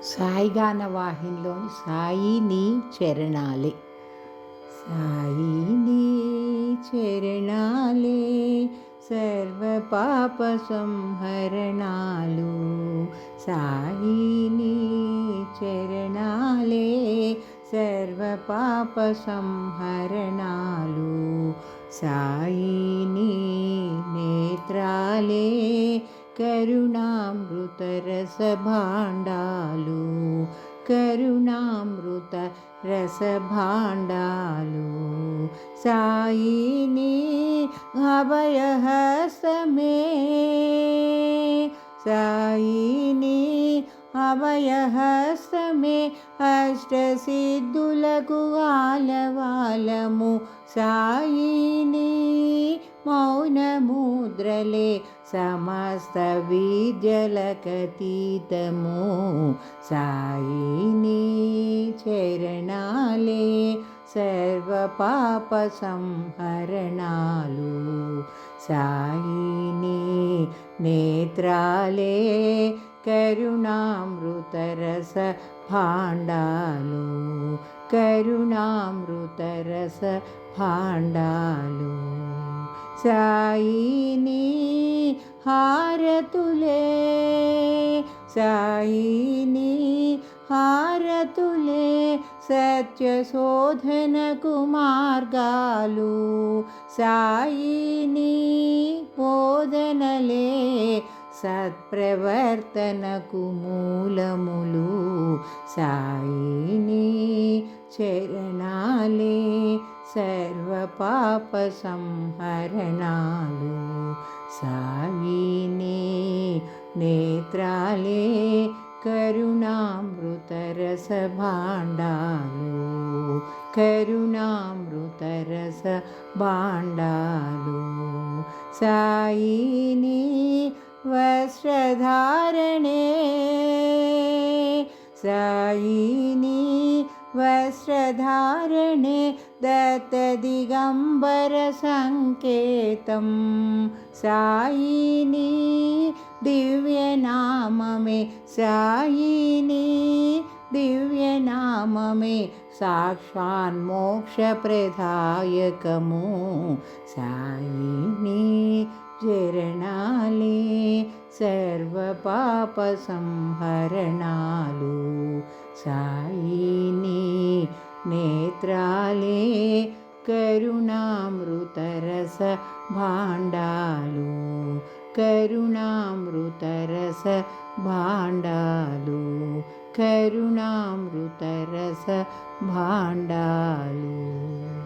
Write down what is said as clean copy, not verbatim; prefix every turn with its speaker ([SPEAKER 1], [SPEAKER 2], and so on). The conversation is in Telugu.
[SPEAKER 1] సాయిగాన వాహినిలోని సాయి నీ చరణాలే. సాయి నీ చరణాలే సర్వ పాప సంహరణాలు. సాయి నీ చరణాలే సర్వ పాప సంహరణాలు. సాయి నీ నేత్రాలే కరుణామృత రస భాండాలు. కరుణామృత రస భాండాలు. సాయి నీ అభయహస్తమే. సాయి నీ అభయహస్తమే అష్టసిద్ధులకు ఆలవాలము. సాయి నీ మౌనముద్రలే సమస్త విద్యలకతీతము. సాయి నీ చరణాలే సర్వ పాప సంహరణాలు. సాయి నీ నేత్రాలే కరుణామృత రస భాండాలు. కరుణామృత రస భాండాలు. సాయి నీ హారతులే. సాయి నీ హారతులే సత్య శోధనకు మార్గాలు. సాయి నీ బోధనలే సత్ప్రవర్తనకు మూలములు. సాయి నీ చరణాలే సర్వ పాప సంహరణాలు. సాయి నీ నేత్రాలే కరుణామృత రస భాండాలు. కరుణామృత రస భాండాలు. సాయి నీ వస్త్రధారణే. సాయి నీ వస్త్రధారణే దత్త దిగంబర సంకేతం. సాయి నీ దివ్యనామమే. సాయి నీ దివ్యనామమే సాక్షాన్మోక్షప్రదాయకము. సాయి నీ చరణాలే సర్వ పాప సంహరణాలు. సాయి నీ నేత్రాలే కరుణామృత రస భాండాలు. కరుణామృత రస భాండాలు. కరుణామృత రస భాండాలు.